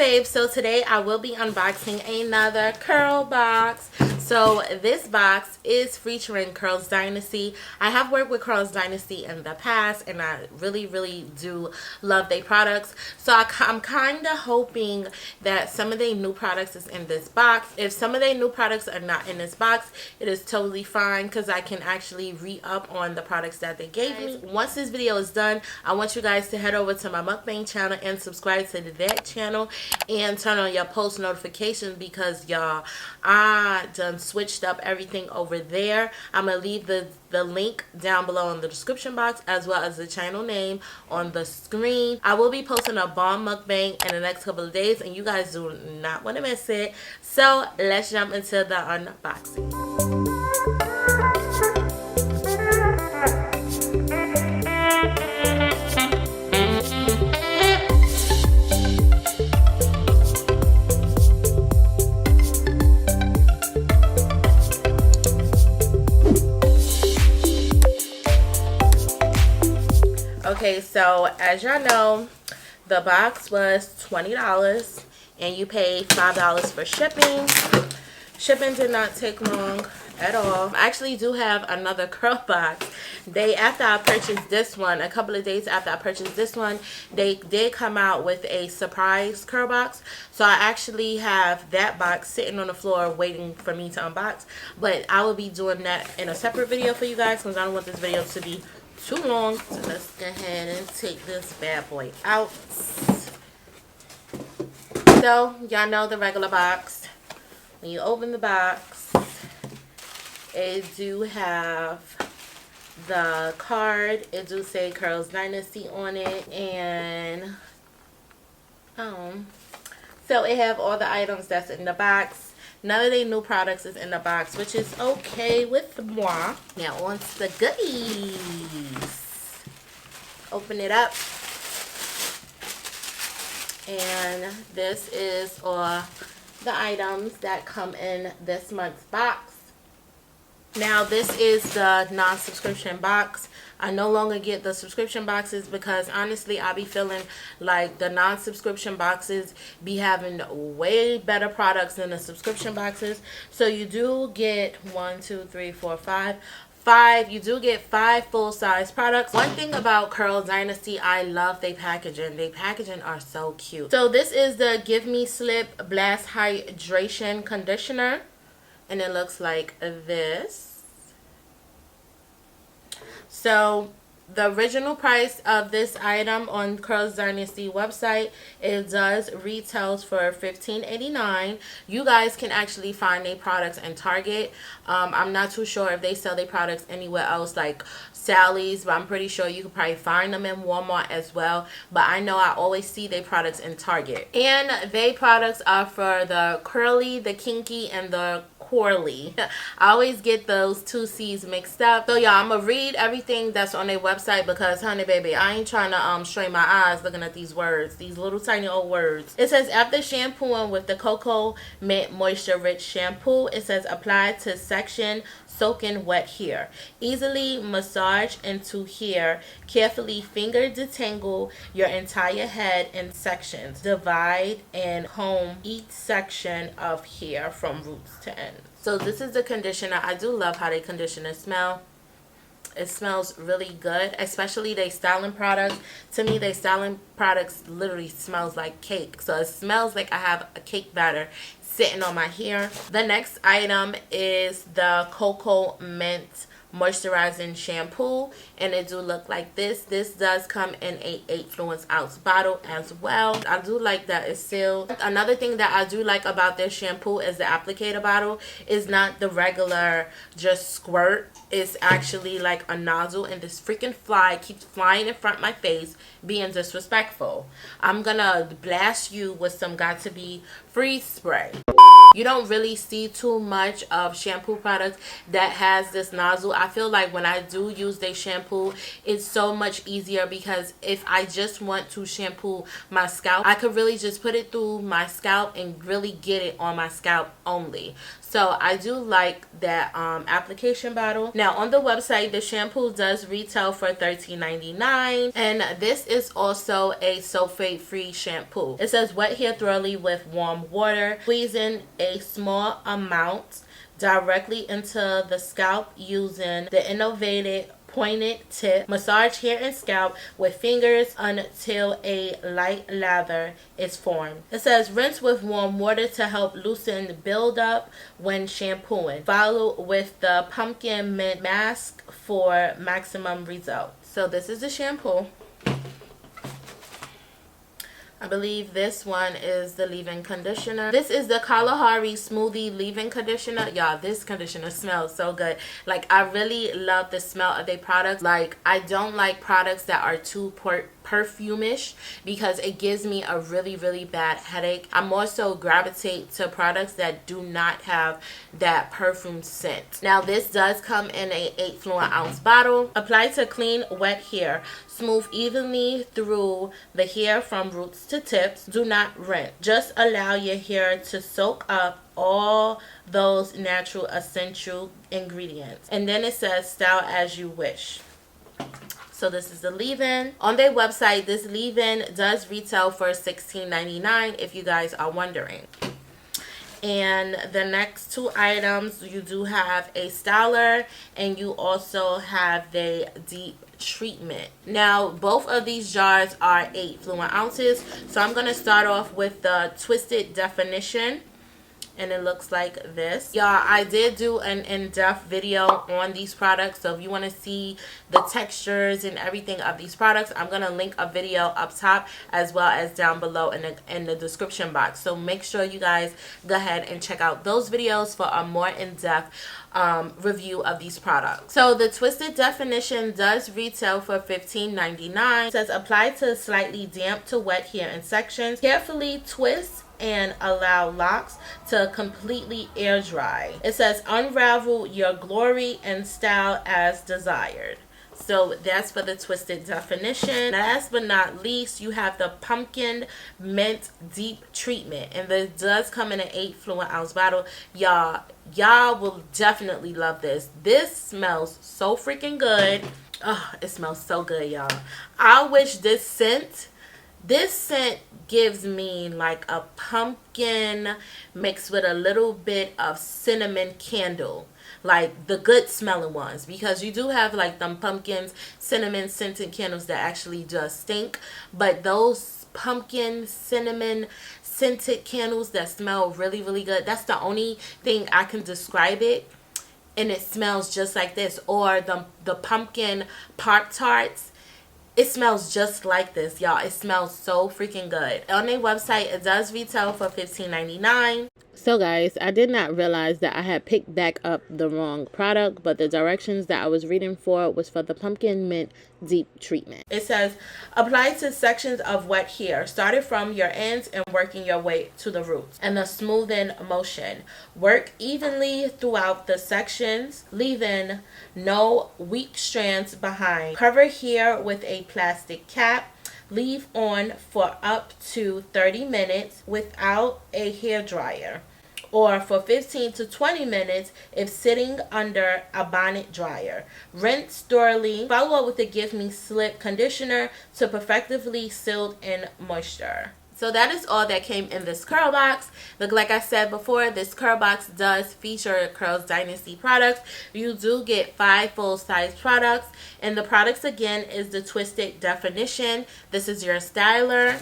babes, so today I will be unboxing another Curlbox. So this box is featuring Curls Dynasty. I have worked with Curls Dynasty in the past and I really do love their products. So I'm kind of hoping that some of their new products is in this box. If some of their new products are not in this box, it is totally fine because I can actually re-up on the products that they gave me. Once this video is done, I want you guys to head over to my mukbang channel and subscribe to that channel and turn on your post notifications because y'all, I done switched up everything over there. I'm gonna leave the link down below in the description box as well as the channel name on the screen. I will be posting a bomb mukbang in the next couple of days and you guys do not want to miss it. So let's jump into the unboxing. Okay, so as y'all know, the box was $20 and you paid $5 for shipping. Shipping did not take long at all. I actually do have another Curlbox. After I purchased this one, a couple of days after I purchased this one, they did come out with a surprise Curlbox. So I actually have that box sitting on the floor waiting for me to unbox. But I will be doing that in a separate video for you guys because I don't want this video to be too long. So let's go ahead and take this bad boy out. So y'all know the regular box. When you open the box, it do have the card. It do say Curls Dynasty on it, and so it have all the items that's in the box. None of the new products is in the box, which is okay with moi. Now on to the goodies. Open it up. And this is all the items that come in this month's box. Now this is the non-subscription box. I no longer get the subscription boxes because honestly I be feeling like the non-subscription boxes be having way better products than the subscription boxes. So you do get 1, 2, 3, 4, 5. You do get 5 full-size products. One thing about Curls Dynasty, I love their packaging. Their packaging are so cute. So this is the Give Me Slip Blast Hydration Conditioner. And it looks like this. So the original price of this item on Curls Dynasty website, it does retails for $15.89. You guys can actually find their products in Target. I'm not too sure if they sell their products anywhere else like Sally's, but I'm pretty sure you can probably find them in Walmart as well. But I know I always see their products in Target. And their products are for the curly, the kinky, and the Corley. I always get those two C's mixed up. So y'all, I'm gonna read everything that's on their website because honey baby, I ain't trying to strain my eyes looking at these words, these little tiny old words. It says after shampooing with the Cocoa Mint Moisture Rich Shampoo, it says apply to section soaking wet hair. Easily massage into hair. Carefully finger detangle your entire head in sections. Divide and comb each section of hair from roots to ends. So this is the conditioner. I do love how they conditioner smell. It smells really good, especially they styling products. To me, they styling products literally smells like cake. So it smells like I have a cake batter sitting on my hair. The next item is the Cocoa Mint Moisturizing Shampoo, and it do look like this. This does come in a 8 fluence ounce bottle as well. I do like that it's sealed. Another thing that I do like about this shampoo is the applicator bottle is not the regular just squirt. It's actually like a nozzle, and this freaking fly keeps flying in front of my face being disrespectful. I'm gonna blast you with some Got to Be freeze spray. You don't really see too much of shampoo products that has this nozzle. I feel like when I do use their shampoo, it's so much easier because if I just want to shampoo my scalp, I could really just put it through my scalp and really get it on my scalp only. So I do like that application bottle. Now on the website, the shampoo does retail for $13.99, and this is also a sulfate free shampoo. It says wet hair thoroughly with warm water, squeezing a small amount directly into the scalp using the innovative pointed tip. Massage hair and scalp with fingers until a light lather is formed. It says rinse with warm water to help loosen buildup when shampooing. Follow with the pumpkin mint mask for maximum results. So this is the shampoo. I believe this one is the leave-in conditioner. This is the Kalahari Smoothie leave-in conditioner. Y'all, this conditioner smells so good. Like, I really love the smell of their products. Like, I don't like products that are too perfumish because it gives me a really bad headache. I more so gravitate to products that do not have that perfume scent. Now this does come in a 8 fluid ounce bottle. Apply to clean wet hair. Smooth evenly through the hair from roots to tips. Do not rinse. Just allow your hair to soak up all those natural essential ingredients. And then it says style as you wish. So this is the leave-in. On their website, this leave-in does retail for $16.99 if you guys are wondering. And the next two items, you do have a styler and you also have the deep treatment. Now both of these jars are 8 fluid ounces. So I'm going to start off with the Twisted Definition. And it looks like this. Y'all, I did do an in-depth video on these products. So if you want to see the textures and everything of these products, I'm going to link a video up top as well as down below in the description box. So make sure you guys go ahead and check out those videos for a more in-depth review of these products. So the Twisted Definition does retail for $15.99. It says apply to slightly damp to wet hair in sections. Carefully twist and allow locks to completely air dry. It says unravel your glory and style as desired. So that's for the Twisted Definition. Last but not least, you have the Pumpkin Mint Deep Treatment. And this does come in an 8 fluid ounce bottle. Y'all will definitely love this. This smells so freaking good. Oh, it smells so good, y'all. I wish this scent gives me like a pumpkin mixed with a little bit of cinnamon candle, like the good smelling ones, because you do have like them pumpkins, cinnamon scented candles that actually just stink, but those pumpkin cinnamon scented candles that smell really good, that's the only thing I can describe it, and it smells just like this. Or the pumpkin Pop Tarts, it smells just like this, y'all. It smells so freaking good. On their website, it does retail for $15.99. So guys, I did not realize that I had picked back up the wrong product, but the directions that I was reading for was for the Pumpkin Mint Deep Treatment. It says apply to sections of wet hair, started from your ends and working your way to the roots, and the smoothing motion. Work evenly throughout the sections, leaving no weak strands behind. Cover hair with a plastic cap. Leave on for up to 30 minutes without a hair dryer, or for 15 to 20 minutes if sitting under a bonnet dryer. Rinse thoroughly. Follow up with the Give Me Slip conditioner to perfectly seal in moisture. So that is all that came in this Curlbox. Look, like I said before, this Curlbox does feature Curls Dynasty products. You do get 5 full-size products. And the products, again, is the Twisted Definition. This is your styler.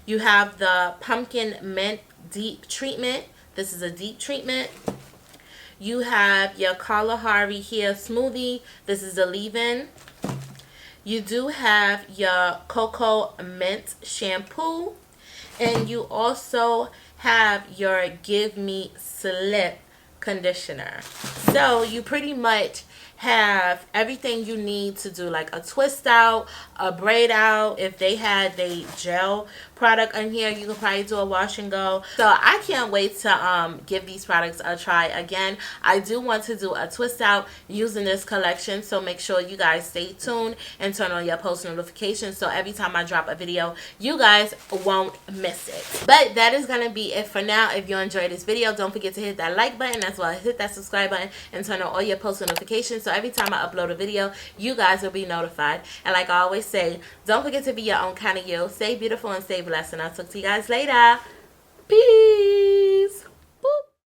You have the Pumpkin Mint Deep Treatment. This is a deep treatment. You have your Kalahari Hair Smoothie. This is a leave-in. You do have your Cocoa Mint Shampoo. And you also have your Give Me Slip conditioner. So you pretty much have everything you need to do like a twist out, a braid out. If they had the gel product in here, you can probably do a wash and go. So I can't wait to give these products a try. Again, I do want to do a twist out using this collection, so make sure you guys stay tuned and turn on your post notifications so every time I drop a video you guys won't miss it. But that is gonna be it for now. If you enjoyed this video, don't forget to hit that like button as well as hit that subscribe button and turn on all your post notifications so every time I upload a video you guys will be notified. And like I always say, don't forget to be your own kind of you. Stay beautiful and stay blessed, and I'll talk to you guys later. Peace.